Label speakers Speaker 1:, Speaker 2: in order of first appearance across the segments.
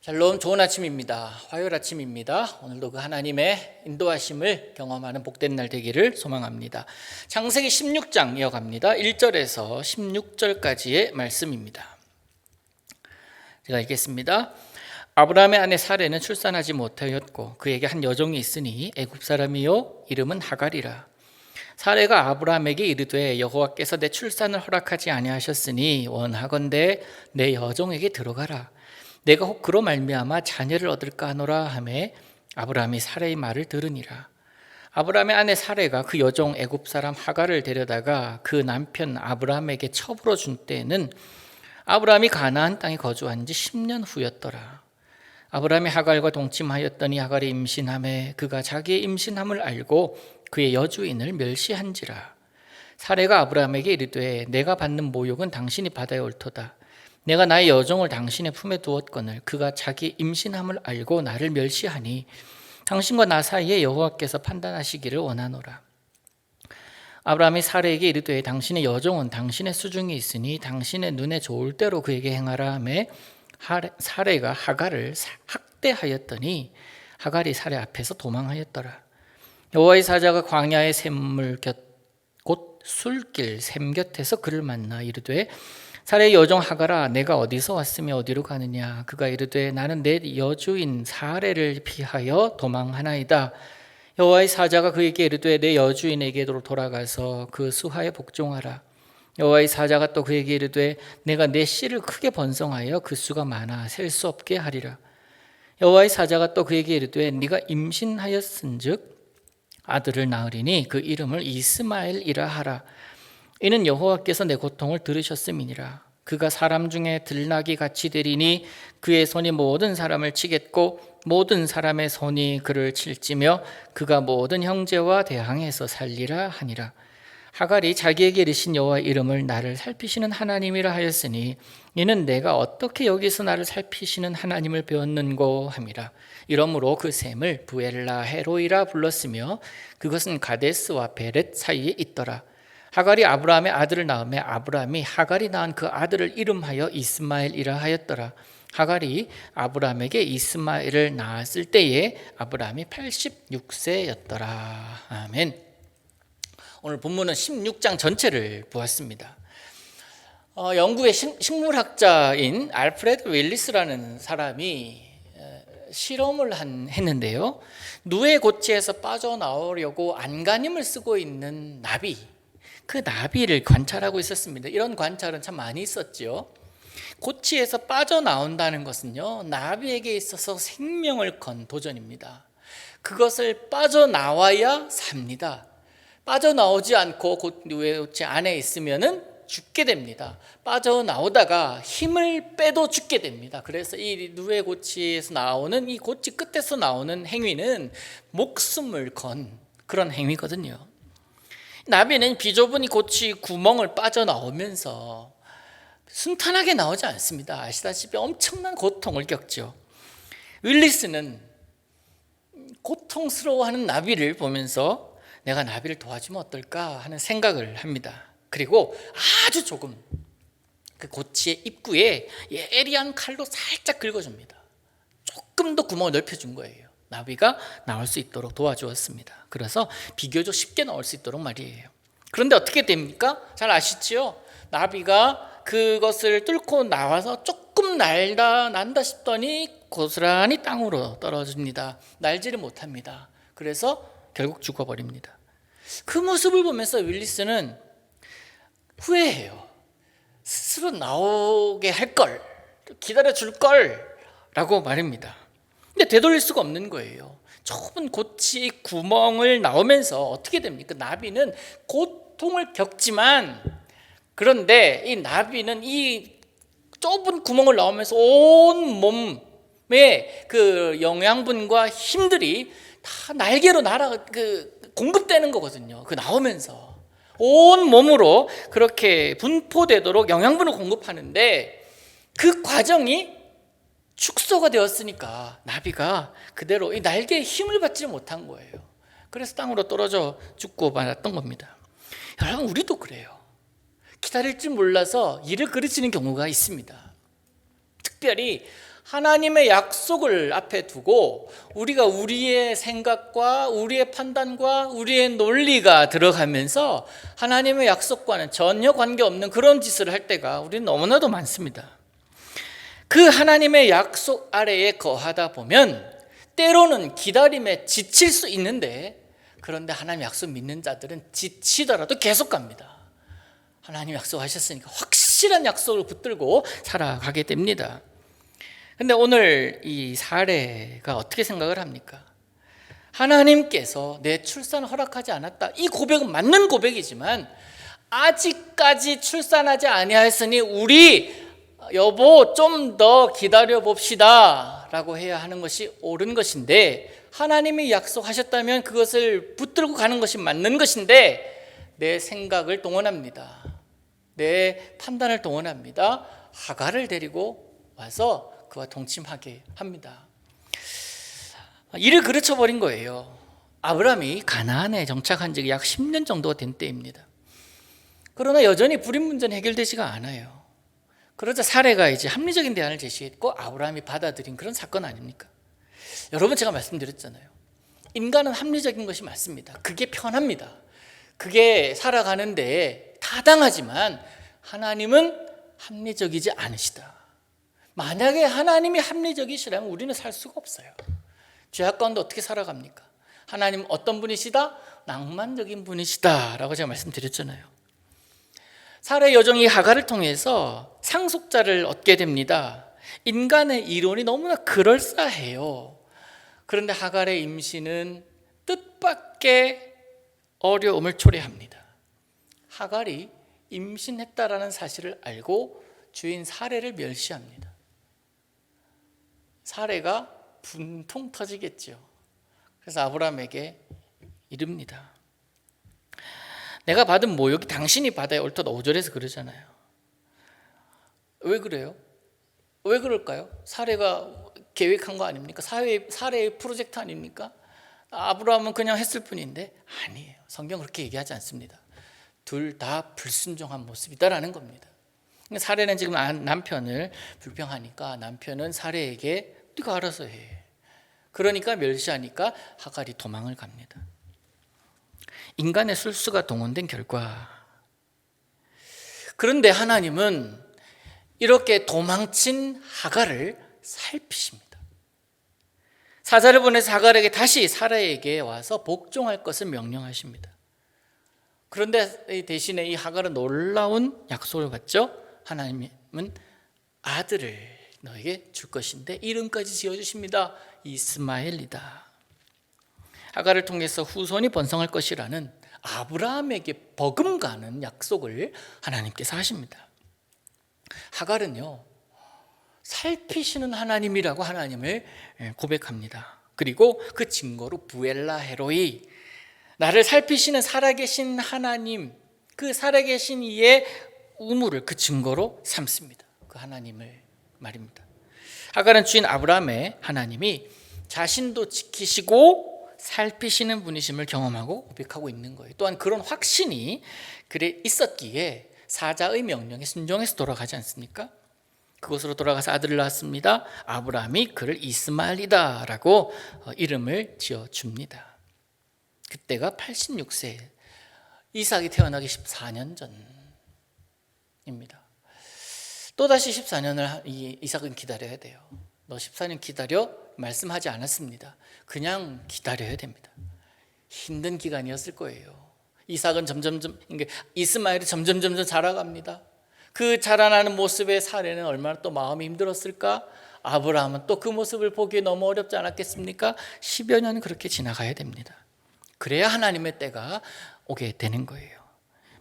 Speaker 1: 샬롬, 좋은 아침입니다. 화요일 아침입니다. 오늘도 그 하나님의 인도하심을 경험하는 복된 날 되기를 소망합니다. 창세기 16장 이어갑니다. 1절에서 16절까지의 말씀입니다. 제가 읽겠습니다. 아브라함의 아내 사레는 출산하지 못하였고 그에게 한 여종이 있으니 애굽 사람이요 이름은 하갈이라. 사레가 아브라함에게 이르되 여호와께서 내 출산을 허락하지 아니하셨으니 원하건대 내 여종에게 들어가라. 내가 혹 그로 말미암아 자녀를 얻을까 하노라 하매 아브라함이 사레의 말을 들으니라. 아브라함의 아내 사레가 그 여종 애굽 사람 하갈을 데려다가 그 남편 아브라함에게 첩으로 준 때에는 아브라함이 가나안 땅에 거주한 지 10년 후였더라. 아브라함이 하갈과 동침하였더니 하갈이 임신하매 그가 자기의 임신함을 알고 그의 여주인을 멸시한지라. 사레가 아브라함에게 이르되 내가 받는 모욕은 당신이 받아야 옳도다. 내가 나의 여종을 당신의 품에 두었거늘 그가 자기 임신함을 알고 나를 멸시하니 당신과 나 사이에 여호와께서 판단하시기를 원하노라. 아브라함이 사레에게 이르되 당신의 여종은 당신의 수중에 있으니 당신의 눈에 좋을 대로 그에게 행하라 하매 사레가 하갈을 학대하였더니 하갈이 사레 앞에서 도망하였더라. 여호와의 사자가 광야의 샘물 곁 곧 술길 샘 곁에서 그를 만나 이르되 사레의 여종 하갈아 내가 어디서 왔으며 어디로 가느냐. 그가 이르되 나는 내 여주인 사레를 피하여 도망하나이다. 여호와의 사자가 그에게 이르되 내 여주인에게로 돌아가서 그 수하에 복종하라. 여호와의 사자가 또 그에게 이르되 내가 내 씨를 크게 번성하여 그 수가 많아 셀 수 없게 하리라. 여호와의 사자가 또 그에게 이르되 네가 임신하였은즉 아들을 낳으리니 그 이름을 이스마엘이라 하라. 이는 여호와께서 내 고통을 들으셨음이니라. 그가 사람 중에 들나귀 같이 되리니 그의 손이 모든 사람을 치겠고 모든 사람의 손이 그를 칠지며 그가 모든 형제와 대항해서 살리라 하니라. 하갈이 자기에게 이르신 여호와의 이름을 나를 살피시는 하나님이라 하였으니 이는 내가 어떻게 여기서 나를 살피시는 하나님을 배웠는고 함이라. 이러므로 그 샘을 부엘라 헤로이라 불렀으며 그것은 가데스와 베렛 사이에 있더라. 하갈이 아브라함의 아들을 낳으며 아브라함이 하갈이 낳은 그 아들을 이름하여 이스마엘이라 하였더라. 하갈이 아브라함에게 이스마엘을 낳았을 때에 아브라함이 86세였더라. 아멘. 오늘 본문은 16장 전체를 보았습니다. 영국의 식물학자인 알프레드 윌리스라는 사람이 실험을 했는데요. 누에 고치에서 빠져나오려고 안간힘을 쓰고 있는 나비, 그 나비를 관찰하고 있었습니다. 이런 관찰은 참 많이 있었죠. 고치에서 빠져나온다는 것은요, 나비에게 있어서 생명을 건 도전입니다. 그것을 빠져나와야 삽니다. 빠져나오지 않고 누에 고치 안에 있으면은 죽게 됩니다. 빠져나오다가 힘을 빼도 죽게 됩니다. 그래서 이 누에 고치에서 나오는 이 고치 끝에서 나오는 행위는 목숨을 건 그런 행위거든요. 나비는 비좁은 이 고치 구멍을 빠져나오면서 순탄하게 나오지 않습니다. 아시다시피 엄청난 고통을 겪죠. 윌리스는 고통스러워하는 나비를 보면서 내가 나비를 도와주면 어떨까 하는 생각을 합니다. 그리고 아주 조금 그 고치의 입구에 예리한 칼로 살짝 긁어줍니다. 조금 더 구멍을 넓혀준 거예요. 나비가 나올 수 있도록 도와주었습니다. 그래서 비교적 쉽게 나올 수 있도록 말이에요. 그런데 어떻게 됩니까? 잘 아시죠? 나비가 그것을 뚫고 나와서 조금 난다 싶더니 고스란히 땅으로 떨어집니다. 날지를 못합니다. 그래서 결국 죽어버립니다. 그 모습을 보면서 윌리스는 후회해요. 스스로 나오게 할 걸, 기다려줄 걸 라고 말합니다. 근데 되돌릴 수가 없는 거예요. 좁은 고치 구멍을 나오면서 어떻게 됩니까? 나비는 고통을 겪지만, 그런데 이 나비는 이 좁은 구멍을 나오면서 온 몸에 그 영양분과 힘들이 다 날개로 공급되는 거거든요. 그 나오면서 온 몸으로 그렇게 분포되도록 영양분을 공급하는데 그 과정이 축소가 되었으니까 나비가 그대로 이 날개에 힘을 받지 못한 거예요. 그래서 땅으로 떨어져 죽고 말았던 겁니다. 여러분, 우리도 그래요. 기다릴 줄 몰라서 일을 그르치는 경우가 있습니다. 특별히 하나님의 약속을 앞에 두고 우리가 우리의 생각과 우리의 판단과 우리의 논리가 들어가면서 하나님의 약속과는 전혀 관계없는 그런 짓을 할 때가 우리는 너무나도 많습니다. 그 하나님의 약속 아래에 거하다 보면 때로는 기다림에 지칠 수 있는데, 그런데 하나님 약속 믿는 자들은 지치더라도 계속 갑니다. 하나님 약속하셨으니까 확실한 약속을 붙들고 살아가게 됩니다. 근데 오늘 이 사례가 어떻게 생각을 합니까? 하나님께서 내 출산을 허락하지 않았다, 이 고백은 맞는 고백이지만 아직까지 출산하지 아니하였으니 우리 여보 좀 더 기다려 봅시다 라고 해야 하는 것이 옳은 것인데, 하나님이 약속하셨다면 그것을 붙들고 가는 것이 맞는 것인데 내 생각을 동원합니다. 내 판단을 동원합니다. 하갈을 데리고 와서 그와 동침하게 합니다. 일을 그르쳐버린 거예요. 아브라함이 가나안에 정착한 지 약 10년 정도가 된 때입니다. 그러나 여전히 불임 문제는 해결되지가 않아요. 그러자 사례가 이제 합리적인 대안을 제시했고 아브라함이 받아들인 그런 사건 아닙니까? 여러분, 제가 말씀드렸잖아요. 인간은 합리적인 것이 맞습니다. 그게 편합니다. 그게 살아가는데 타당하지만 하나님은 합리적이지 않으시다. 만약에 하나님이 합리적이시라면 우리는 살 수가 없어요. 죄악 가운데 어떻게 살아갑니까? 하나님 어떤 분이시다? 낭만적인 분이시다 라고 제가 말씀드렸잖아요. 사례 여종이 하갈을 통해서 상속자를 얻게 됩니다. 인간의 이론이 너무나 그럴싸해요. 그런데 하갈의 임신은 뜻밖의 어려움을 초래합니다. 하갈이 임신했다라는 사실을 알고 주인 사례를 멸시합니다. 사례가 분통 터지겠죠. 그래서 아브라함에게 이릅니다. 내가 받은 모욕이 당신이 받아야 옳다. 5절에서 그러잖아요. 왜 그래요? 왜 그럴까요? 사례가 계획한 거 아닙니까? 사례의 프로젝트 아닙니까? 아브라함은 그냥 했을 뿐인데 아니에요. 성경 그렇게 얘기하지 않습니다. 둘 다 불순종한 모습이다라는 겁니다. 사례는 지금 남편을 불평하니까 남편은 사례에게 네가 알아서 해. 그러니까 멸시하니까 하갈이 도망을 갑니다. 인간의 술수가 동원된 결과. 그런데 하나님은 이렇게 도망친 하갈을 살피십니다. 사자를 보내서 하갈에게 다시 사라에게 와서 복종할 것을 명령하십니다. 그런데 대신에 이 하갈은 놀라운 약속을 받죠. 하나님은 아들을 너에게 줄 것인데 이름까지 지어주십니다. 이스마엘이다. 하갈을 통해서 후손이 번성할 것이라는 아브라함에게 버금가는 약속을 하나님께서 하십니다. 하갈은요, 살피시는 하나님이라고 하나님을 고백합니다. 그리고 그 증거로 부엘라 헤로이, 나를 살피시는 살아계신 하나님, 그 살아계신 이의 우물을 그 증거로 삼습니다. 그 하나님을 말입니다. 하갈은 주인 아브라함의 하나님이 자신도 지키시고 살피시는 분이심을 경험하고 고백하고 있는 거예요. 또한 그런 확신이 그래 있었기에 사자의 명령에 순종해서 돌아가지 않습니까? 그곳으로 돌아가서 아들을 낳았습니다. 아브라함이 그를 이스마엘이다 라고 이름을 지어줍니다. 그때가 86세, 이삭이 태어나기 14년 전입니다. 또다시 14년을 이삭은 기다려야 돼요. 너 14년 기다려? 말씀하지 않았습니다. 그냥 기다려야 됩니다. 힘든 기간이었을 거예요. 이삭은 이스마엘이 점점 자라갑니다. 그 자라나는 모습의 사례는 얼마나 또 마음이 힘들었을까? 아브라함은 또 그 모습을 보기에 너무 어렵지 않았겠습니까? 10여 년 그렇게 지나가야 됩니다. 그래야 하나님의 때가 오게 되는 거예요.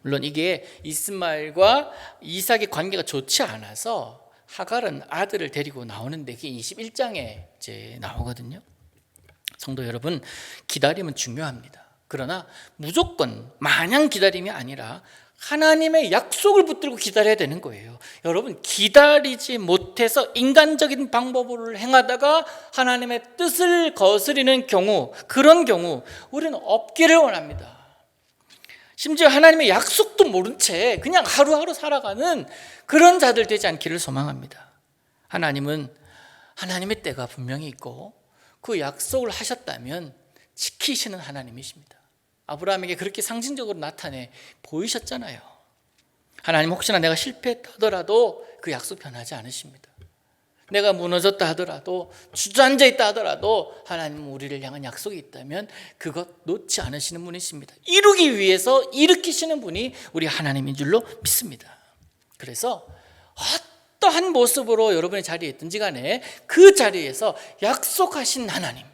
Speaker 1: 물론 이게 이스마엘과 이삭의 관계가 좋지 않아서 하갈은 아들을 데리고 나오는데 그게 21장에 이제 나오거든요. 성도 여러분, 기다림은 중요합니다. 그러나 무조건 마냥 기다림이 아니라 하나님의 약속을 붙들고 기다려야 되는 거예요. 여러분, 기다리지 못해서 인간적인 방법을 행하다가 하나님의 뜻을 거스리는 경우, 그런 경우 우리는 없기를 원합니다. 심지어 하나님의 약속도 모른 채 그냥 하루하루 살아가는 그런 자들 되지 않기를 소망합니다. 하나님은 하나님의 때가 분명히 있고 그 약속을 하셨다면 지키시는 하나님이십니다. 아브라함에게 그렇게 상징적으로 나타내 보이셨잖아요. 하나님 혹시나 내가 실패했다 하더라도 그 약속 변하지 않으십니다. 내가 무너졌다 하더라도 주저앉아 있다 하더라도 하나님은 우리를 향한 약속이 있다면 그것 놓지 않으시는 분이십니다. 이루기 위해서 일으키시는 분이 우리 하나님인 줄로 믿습니다. 그래서 어떠한 모습으로 여러분의 자리에 있든지 간에 그 자리에서 약속하신 하나님,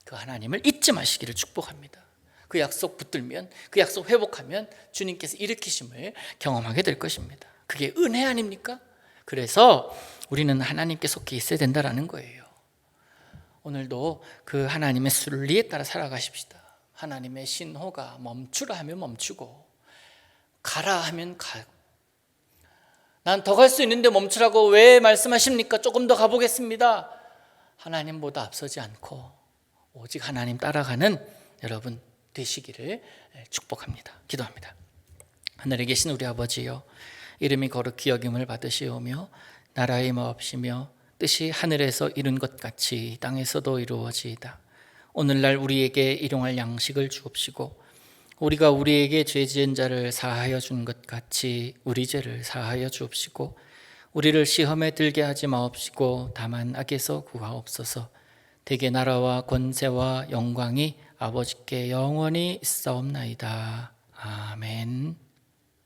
Speaker 1: 그 하나님을 잊지 마시기를 축복합니다. 그 약속 붙들면, 그 약속 회복하면 주님께서 일으키심을 경험하게 될 것입니다. 그게 은혜 아닙니까? 그래서 우리는 하나님께 속해 있어야 된다는 거예요. 오늘도 그 하나님의 순리에 따라 살아가십시다. 하나님의 신호가 멈추라 하면 멈추고 가라 하면 가고, 난 더 갈 수 있는데 멈추라고 왜 말씀하십니까? 조금 더 가보겠습니다. 하나님보다 앞서지 않고 오직 하나님 따라가는 여러분 되시기를 축복합니다. 기도합니다. 하늘에 계신 우리 아버지여, 이름이 거룩히 여김을 받으시오며 나라의 마옵시며 뜻이 하늘에서 이룬 것 같이 땅에서도 이루어지이다. 오늘날 우리에게 일용할 양식을 주옵시고 우리가 우리에게 죄 지은 자를 사하여 준 것 같이 우리 죄를 사하여 주옵시고 우리를 시험에 들게 하지 마옵시고 다만 악에서 구하옵소서. 대개 나라와 권세와 영광이 아버지께 영원히 있사옵나이다. 아멘.